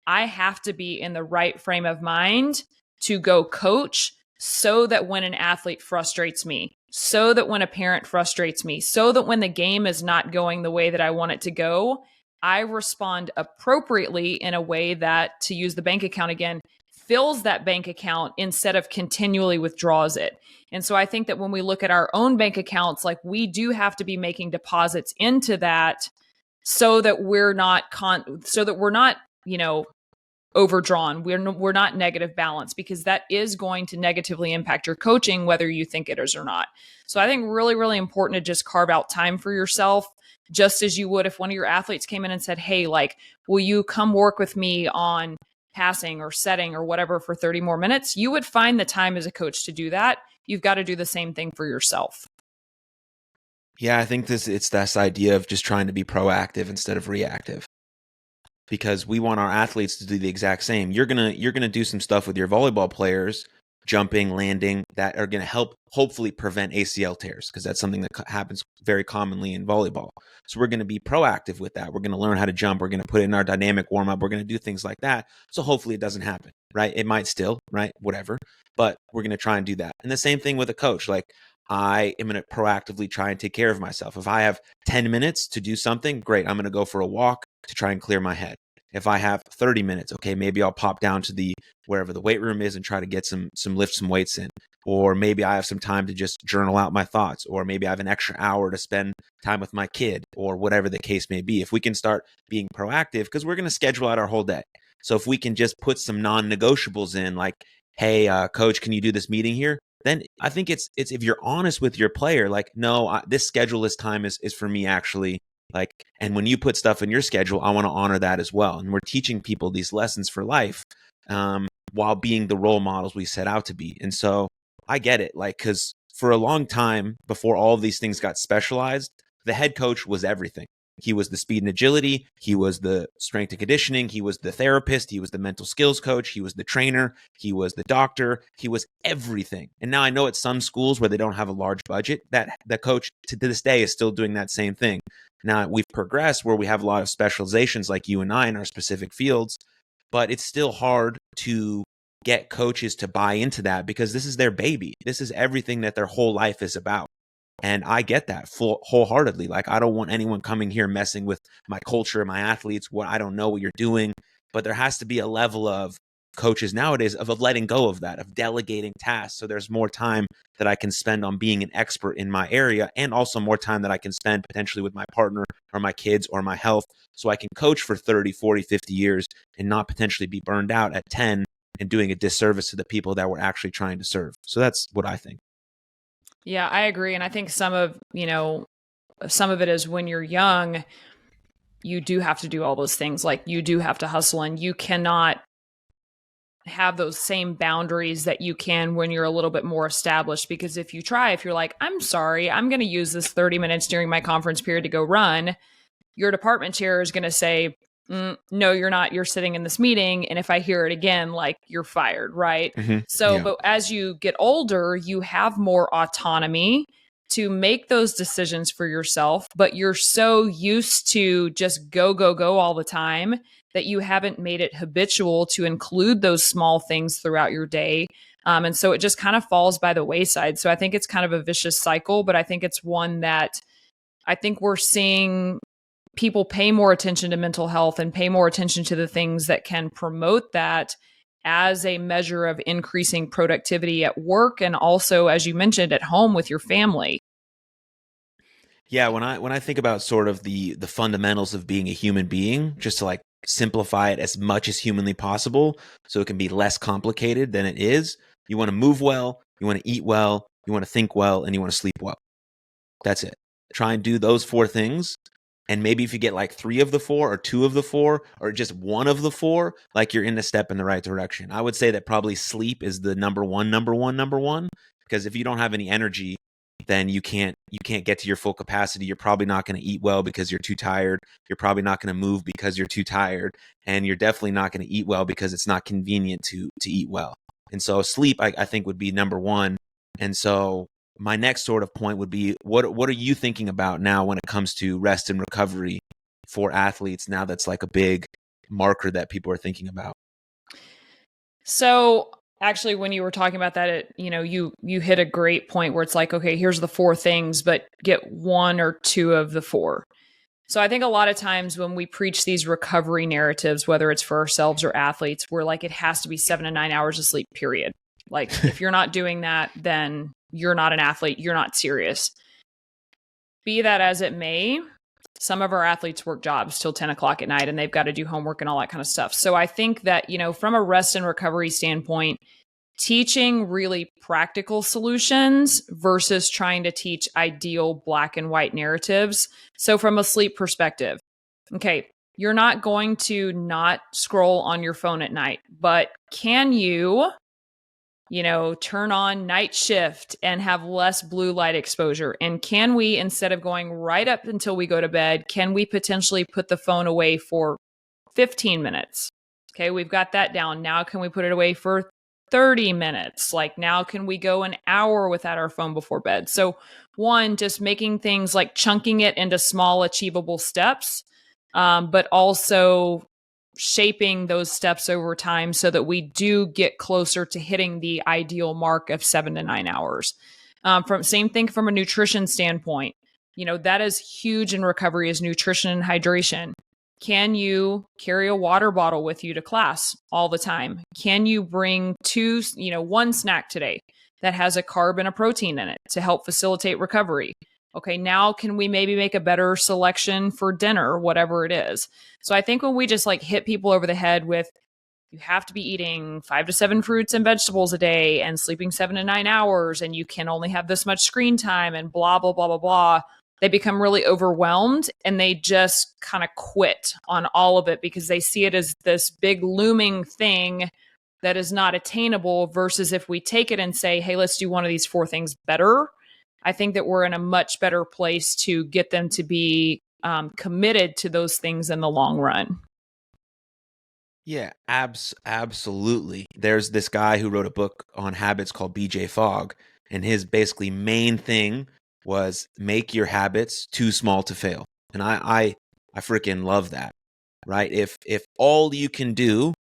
I have to be in the right frame of mind to go coach, so that when an athlete frustrates me, so that when a parent frustrates me, so that when the game is not going the way that I want it to go, I respond appropriately in a way that, to use the bank account again, fills that bank account instead of continually withdraws it. And so I think that when we look at our own bank accounts, like, we do have to be making deposits into that so that we're not overdrawn. We're not negative balance, because that is going to negatively impact your coaching, whether you think it is or not. So I think really, really important to just carve out time for yourself, just as you would if one of your athletes came in and said, hey, like, will you come work with me on passing or setting or whatever for 30 more minutes? You would find the time as a coach to do that. You've got to do the same thing for yourself. Yeah, I think it's this idea of just trying to be proactive instead of reactive, because we want our athletes to do the exact same. You're gonna do some stuff with your volleyball players, jumping, landing, that are gonna help hopefully prevent ACL tears, because that's something that happens very commonly in volleyball. So we're gonna be proactive with that. We're gonna learn how to jump. We're gonna put it in our dynamic warm up. We're gonna do things like that. So hopefully it doesn't happen, right? It might still, right? Whatever. But we're gonna try and do that. And the same thing with a coach. Like, I am going to proactively try and take care of myself. If I have 10 minutes to do something, great. I'm going to go for a walk to try and clear my head. If I have 30 minutes, okay, maybe I'll pop down to wherever the weight room is and try to get some weights in. Or maybe I have some time to just journal out my thoughts. Or maybe I have an extra hour to spend time with my kid, or whatever the case may be. If we can start being proactive, because we're going to schedule out our whole day. So if we can just put some non-negotiables in, like, hey, coach, can you do this meeting here? Then I think it's if you're honest with your player, like, no, this schedule, this time is for me, actually. Like, and when you put stuff in your schedule, I want to honor that as well. And we're teaching people these lessons for life, while being the role models we set out to be. And so I get it, like, because for a long time before all of these things got specialized, the head coach was everything. He was the speed and agility. He was the strength and conditioning. He was the therapist. He was the mental skills coach. He was the trainer. He was the doctor. He was everything. And now I know at some schools where they don't have a large budget, that the coach to this day is still doing that same thing. Now we've progressed where we have a lot of specializations like you and I in our specific fields, but it's still hard to get coaches to buy into that, because this is their baby. This is everything that their whole life is about. And I get that wholeheartedly. Like, I don't want anyone coming here messing with my culture, my athletes. I don't know what you're doing, but there has to be a level of coaches nowadays of letting go of that, of delegating tasks. So there's more time that I can spend on being an expert in my area, and also more time that I can spend potentially with my partner or my kids or my health. So I can coach for 30, 40, 50 years and not potentially be burned out at 10 and doing a disservice to the people that we're actually trying to serve. So that's what I think. Yeah, I agree. And I think some of it is when you're young, you do have to do all those things. Like, you do have to hustle, and you cannot have those same boundaries that you can when you're a little bit more established. Because if you're like, I'm sorry, I'm going to use this 30 minutes during my conference period to go run, your department chair is going to say, no, you're not. You're sitting in this meeting. And if I hear it again, like, you're fired. Right. Mm-hmm. So, Yeah. But as you get older, you have more autonomy to make those decisions for yourself, but you're so used to just go all the time that you haven't made it habitual to include those small things throughout your day. And so it just kind of falls by the wayside. So I think it's kind of a vicious cycle, but I think it's one that I think we're seeing people pay more attention to mental health and pay more attention to the things that can promote that as a measure of increasing productivity at work, and also, as you mentioned, at home with your family. Yeah, when I think about sort of the fundamentals of being a human being, just to like simplify it as much as humanly possible so it can be less complicated than it is, you want to move well, you want to eat well, you want to think well, and you want to sleep well. That's it. Try and do those 4 things. And maybe if you get like 3 of the 4 or 2 of the 4 or just 1 of the 4, like, you're in a step in the right direction. I would say that probably sleep is the number one, because if you don't have any energy, then you can't get to your full capacity. You're probably not going to eat well because you're too tired. You're probably not going to move because you're too tired. And you're definitely not going to eat well because it's not convenient to eat well. And so sleep, I think, would be number 1. And so my next sort of point would be, what are you thinking about now when it comes to rest and recovery for athletes now that's like a big marker that people are thinking about? So actually, when you were talking about that, you hit a great point where it's like, okay, here's the 4 things, but get 1 or 2 of the 4. So I think a lot of times when we preach these recovery narratives, whether it's for ourselves or athletes, we're like, it has to be 7 to 9 hours of sleep, period. Like if you're not doing that, then you're not an athlete. You're not serious. Be that as it may, some of our athletes work jobs till 10 o'clock at night and they've got to do homework and all that kind of stuff. So I think that, from a rest and recovery standpoint, teaching really practical solutions versus trying to teach ideal black and white narratives. So from a sleep perspective, okay, you're not going to not scroll on your phone at night, but can you turn on night shift and have less blue light exposure? And can we, instead of going right up until we go to bed, can we potentially put the phone away for 15 minutes? Okay, we've got that down. Now can we put it away for 30 minutes? Like now can we go an hour without our phone before bed? So one, just making things like chunking it into small achievable steps, but also shaping those steps over time so that we do get closer to hitting the ideal mark of 7 to 9 hours. Same thing from a nutrition standpoint. That is huge in recovery, is nutrition and hydration. Can you carry a water bottle with you to class all the time? Can you bring 1 snack today that has a carb and a protein in it to help facilitate recovery? Okay, now can we maybe make a better selection for dinner, whatever it is? So I think when we just like hit people over the head with, you have to be eating 5 to 7 fruits and vegetables a day and sleeping 7 to 9 hours, and you can only have this much screen time and blah, blah, blah, blah, blah, they become really overwhelmed and they just kind of quit on all of it because they see it as this big looming thing that is not attainable, versus if we take it and say, hey, let's do one of these 4 things better, I think that we're in a much better place to get them to be committed to those things in the long run. Yeah, absolutely. There's this guy who wrote a book on habits called BJ Fogg, and his basically main thing was make your habits too small to fail. And I freaking love that, right? If all you can do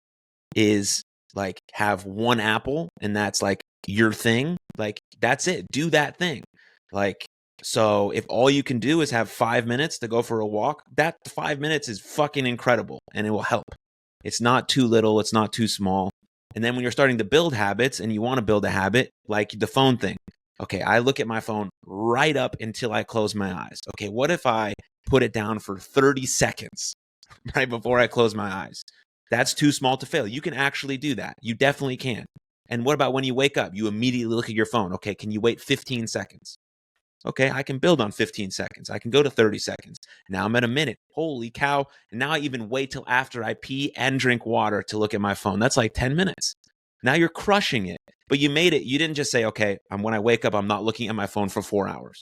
is like have 1 apple and that's like your thing, like that's it. Do that thing. Like, so if all you can do is have 5 minutes to go for a walk, that 5 minutes is fucking incredible and it will help. It's not too little. It's not too small. And then when you're starting to build habits and you want to build a habit, like the phone thing. Okay, I look at my phone right up until I close my eyes. Okay, what if I put it down for 30 seconds right before I close my eyes? That's too small to fail. You can actually do that. You definitely can. And what about when you wake up? You immediately look at your phone. Okay, can you wait 15 seconds? Okay, I can build on 15 seconds. I can go to 30 seconds. Now I'm at a minute. Holy cow. And now I even wait till after I pee and drink water to look at my phone. That's like 10 minutes. Now you're crushing it. But you made it. You didn't just say, okay, when I wake up, I'm not looking at my phone for 4 hours.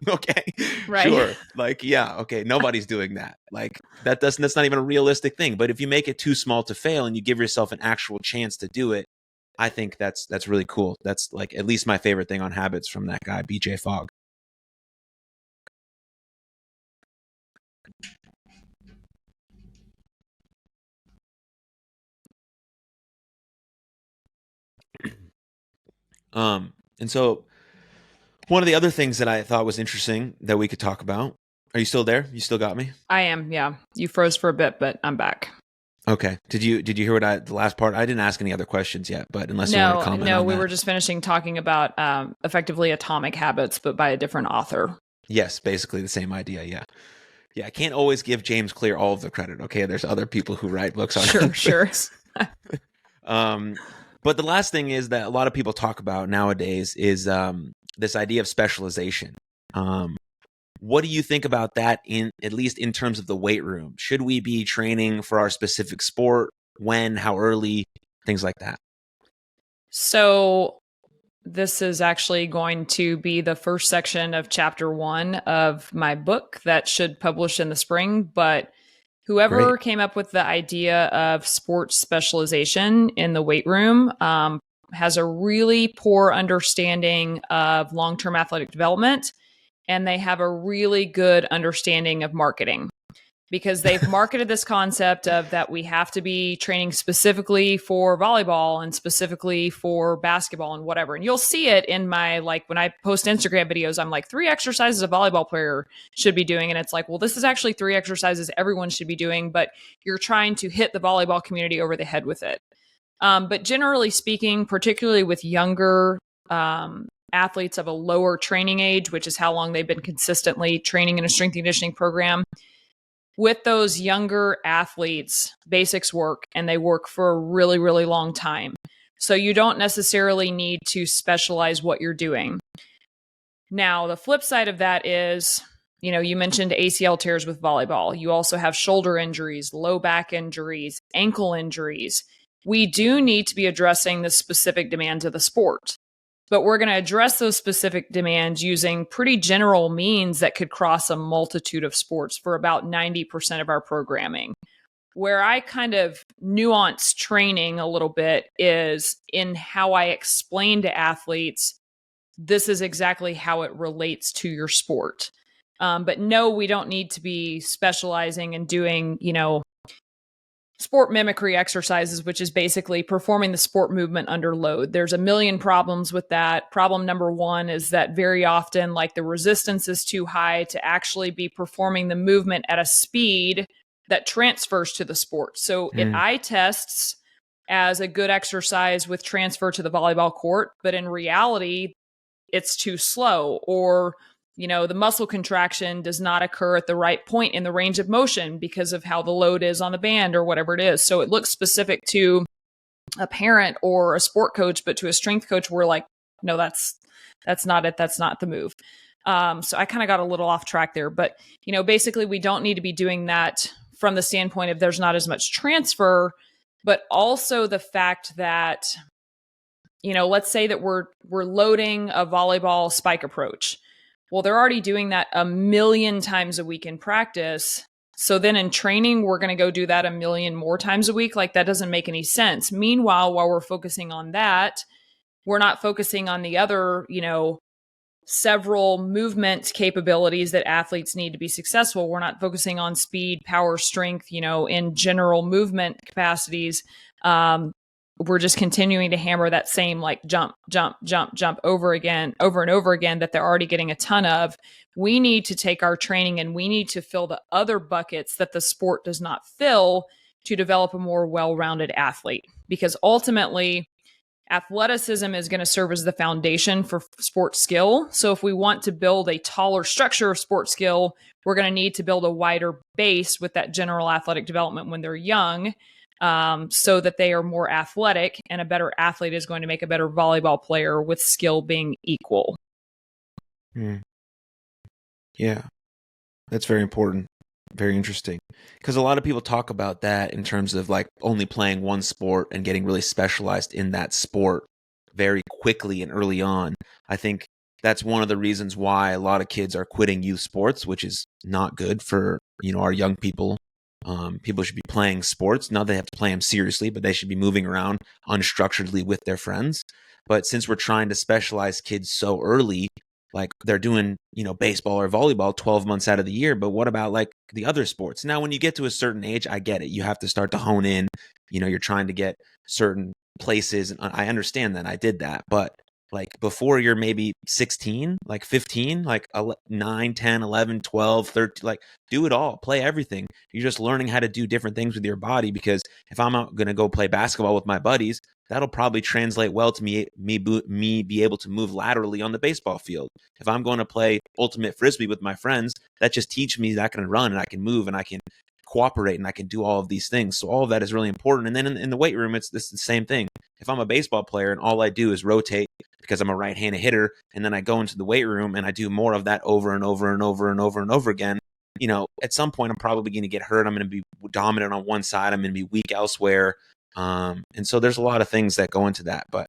Okay, right. Sure. Like, yeah, okay, nobody's doing that. Like that's not even a realistic thing. But if you make it too small to fail and you give yourself an actual chance to do it, I think that's really cool. That's like at least my favorite thing on habits from that guy, BJ Fogg. And so one of the other things that I thought was interesting that we could talk about. Are you still there? You still got me? I am. Yeah. You froze for a bit, but I'm back. Okay. Did you hear the last part? I didn't ask any other questions yet, but unless you want to comment on that. We were just finishing talking about effectively Atomic Habits, but by a different author. Yes, basically the same idea. Yeah. Yeah, I can't always give James Clear all of the credit. Okay, there's other people who write books on Sure. But the last thing is that a lot of people talk about nowadays is this idea of specialization. What do you think about that, at least in terms of the weight room? Should we be training for our specific sport? When? How early? Things like that. So this is actually going to be the first section of chapter 1 of my book that should publish in the spring. But whoever came up with the idea of sports specialization in the weight room has a really poor understanding of long-term athletic development, and they have a really good understanding of marketing. because they've marketed this concept of that we have to be training specifically for volleyball and specifically for basketball and whatever. And you'll see it in my, like, when I post Instagram videos, I'm like, 3 exercises a volleyball player should be doing. And it's like, well, this is actually 3 exercises everyone should be doing, but you're trying to hit the volleyball community over the head with it. But generally speaking, particularly with younger athletes of a lower training age, which is how long they've been consistently training in a strength and conditioning program, with those younger athletes, basics work, and they work for a really, really long time. So you don't necessarily need to specialize what you're doing. Now, the flip side of that is, you mentioned ACL tears with volleyball. You also have shoulder injuries, low back injuries, ankle injuries. We do need to be addressing the specific demands of the sport. But we're going to address those specific demands using pretty general means that could cross a multitude of sports for about 90% of our programming. Where I kind of nuance training a little bit is in how I explain to athletes, this is exactly how it relates to your sport. But no, we don't need to be specializing and doing, sport mimicry exercises, which is basically performing the sport movement under load. There's a million problems with that. Problem number one is that very often, like, the resistance is too high to actually be performing the movement at a speed that transfers to the sport. So it eye tests as a good exercise with transfer to the volleyball court, but in reality, it's too slow, or the muscle contraction does not occur at the right point in the range of motion because of how the load is on the band or whatever it is. So it looks specific to a parent or a sport coach, but to a strength coach, we're like, no, that's not it. That's not the move. So I kind of got a little off track there, but basically we don't need to be doing that from the standpoint of there's not as much transfer, but also the fact that, let's say that we're loading a volleyball spike approach. Well, they're already doing that a million times a week in practice. So then in training, we're going to go do that a million more times a week. Like, that doesn't make any sense. Meanwhile, while we're focusing on that, we're not focusing on the other, several movement capabilities that athletes need to be successful. We're not focusing on speed, power, strength, in general movement capacities. We're just continuing to hammer that same, like, jump, jump, jump, jump over and over again that they're already getting a ton of. We need to take our training and we need to fill the other buckets that the sport does not fill to develop a more well-rounded athlete. Because ultimately, athleticism is going to serve as the foundation for sport skill. So if we want to build a taller structure of sport skill, we're going to need to build a wider base with that general athletic development when they're young. So that they are more athletic, and a better athlete is going to make a better volleyball player with skill being equal. Yeah, that's very important. Very interesting. Because a lot of people talk about that in terms of, like, only playing one sport and getting really specialized in that sport very quickly and early on. I think that's one of the reasons why a lot of kids are quitting youth sports, which is not good for, our young people. People should be playing sports. Not that they have to play them seriously, but they should be moving around unstructuredly with their friends. But since we're trying to specialize kids so early, like, they're doing, baseball or volleyball 12 months out of the year. But what about, like, the other sports? Now, when you get to a certain age, I get it. You have to start to hone in. You're trying to get certain places. And I understand that. I did that. But, like, before you're maybe 16, like 15, like 9, 10, 11, 12, 13, like, do it all, play everything. You're just learning how to do different things with your body, because if I'm out going to go play basketball with my buddies, that'll probably translate well to me be able to move laterally on the baseball field. If I'm going to play ultimate frisbee with my friends, that just teaches me that I can run and I can move and I can cooperate and I can do all of these things. So all of that is really important. And then in the weight room, it's the same thing. If I'm a baseball player and all I do is rotate because I'm a right-handed hitter, and then I go into the weight room and I do more of that over and over and over and over and over again, at some point I'm probably going to get hurt. I'm going to be dominant on one side. I'm going to be weak elsewhere. And so there's a lot of things that go into that, but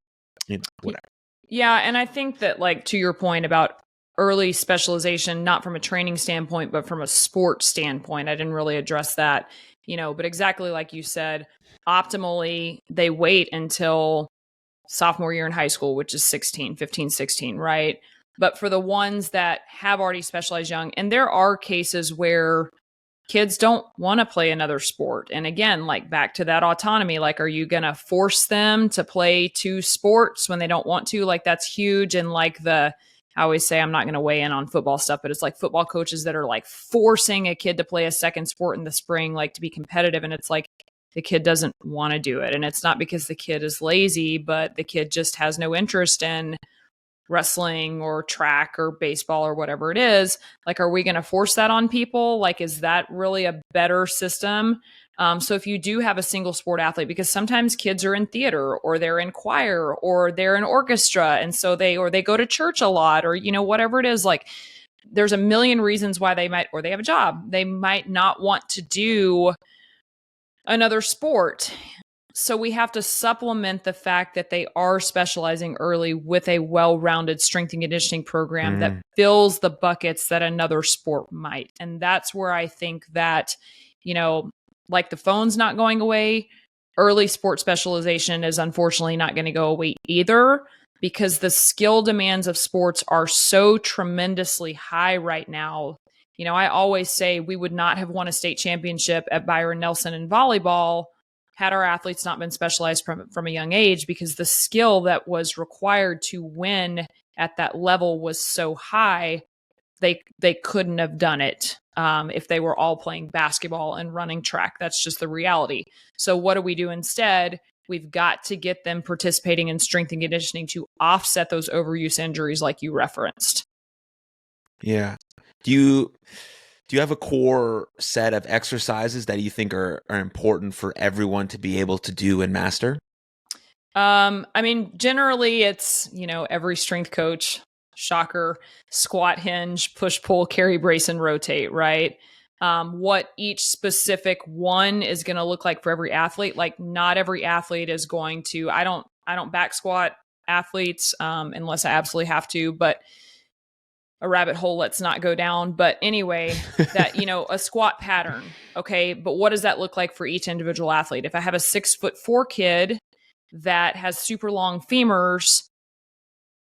whatever. Yeah. And I think that, like, to your point about early specialization, not from a training standpoint, but from a sport standpoint, I didn't really address that, but exactly like you said, optimally, they wait until sophomore year in high school, which is 15, 16, right? But for the ones that have already specialized young, and there are cases where kids don't want to play another sport. And again, like back to that autonomy, like, are you going to force them to play 2 sports when they don't want to? Like, that's huge. And like I always say, I'm not going to weigh in on football stuff, but it's like football coaches that are like forcing a kid to play a second sport in the spring, like to be competitive. And it's like, the kid doesn't want to do it. And it's not because the kid is lazy, but the kid just has no interest in wrestling or track or baseball or whatever it is. Like, are we going to force that on people? Like, is that really a better system? So if you do have a single sport athlete, because sometimes kids are in theater or they're in choir or they're in orchestra, and so they go to church a lot, or, whatever it is, like there's a million reasons why they might, or they have a job, they might not want to do another sport. So we have to supplement the fact that they are specializing early with a well-rounded strength and conditioning program that fills the buckets that another sport might. And that's where I think that, like the phone's not going away, early sport specialization is unfortunately not going to go away either, because the skill demands of sports are so tremendously high right now. I always say we would not have won a state championship at Byron Nelson in volleyball had our athletes not been specialized from a young age, because the skill that was required to win at that level was so high. They couldn't have done it if they were all playing basketball and running track. That's just the reality. So what do we do instead? We've got to get them participating in strength and conditioning to offset those overuse injuries like you referenced. Yeah. Do you have a core set of exercises that you think are important for everyone to be able to do and master? Generally it's, every strength coach, shocker, squat, hinge, push, pull, carry, brace, and rotate, right? What each specific one is going to look like for every athlete. Like, not every athlete is going to, I don't back squat athletes, unless I absolutely have to, but a rabbit hole, let's not go down. But anyway, that, a squat pattern. Okay. But what does that look like for each individual athlete? If I have a 6'4" kid that has super long femurs,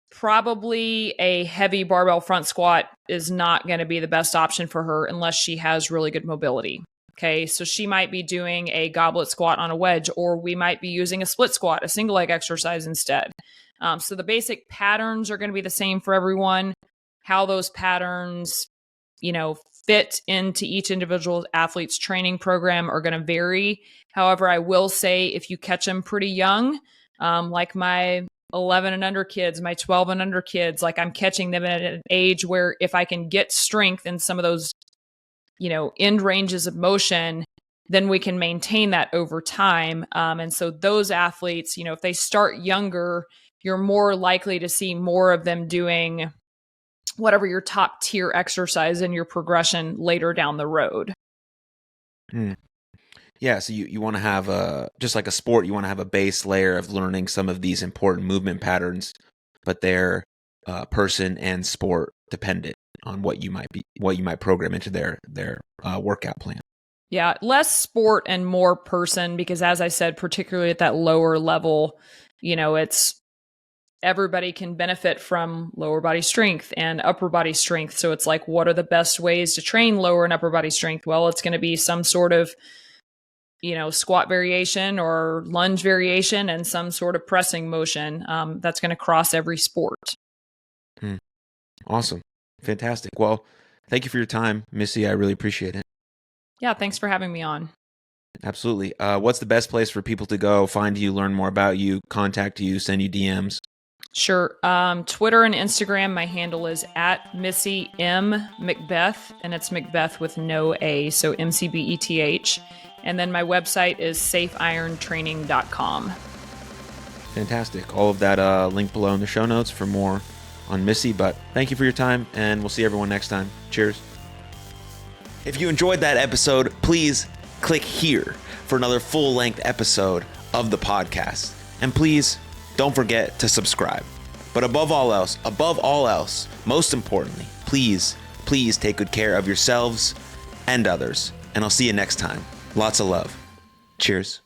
probably a heavy barbell front squat is not going to be the best option for her unless she has really good mobility. Okay. So she might be doing a goblet squat on a wedge, or we might be using a split squat, a single leg exercise instead. So the basic patterns are going to be the same for everyone. How those patterns, fit into each individual athlete's training program are going to vary. However, I will say if you catch them pretty young, like my 11 and under kids, my 12 and under kids, like I'm catching them at an age where if I can get strength in some of those, end ranges of motion, then we can maintain that over time. And so those athletes, if they start younger, you're more likely to see more of them doing whatever your top tier exercise in your progression later down the road. Yeah. So you want to have just like a sport, you want to have a base layer of learning some of these important movement patterns, but they're person and sport dependent on what you might program into their workout plan. Yeah. Less sport and more person, because as I said, particularly at that lower level, it's, everybody can benefit from lower body strength and upper body strength. So it's like, what are the best ways to train lower and upper body strength? Well, it's going to be some sort of, squat variation or lunge variation and some sort of pressing motion that's going to cross every sport. Awesome. Fantastic. Well, thank you for your time, Missy. I really appreciate it. Yeah. Thanks for having me on. Absolutely. What's the best place for people to go find you, learn more about you, contact you, send you DMs? Sure. Twitter and Instagram, my handle is at Missy M. McBeth, and it's McBeth with no A, so MCBETH. And then my website is safeirontraining.com. Fantastic. All of that linked below in the show notes for more on Missy. But thank you for your time, and we'll see everyone next time. Cheers. If you enjoyed that episode, please click here for another full-length episode of the podcast. And please don't forget to subscribe. But above all else, most importantly, please take good care of yourselves and others. And I'll see you next time. Lots of love. Cheers.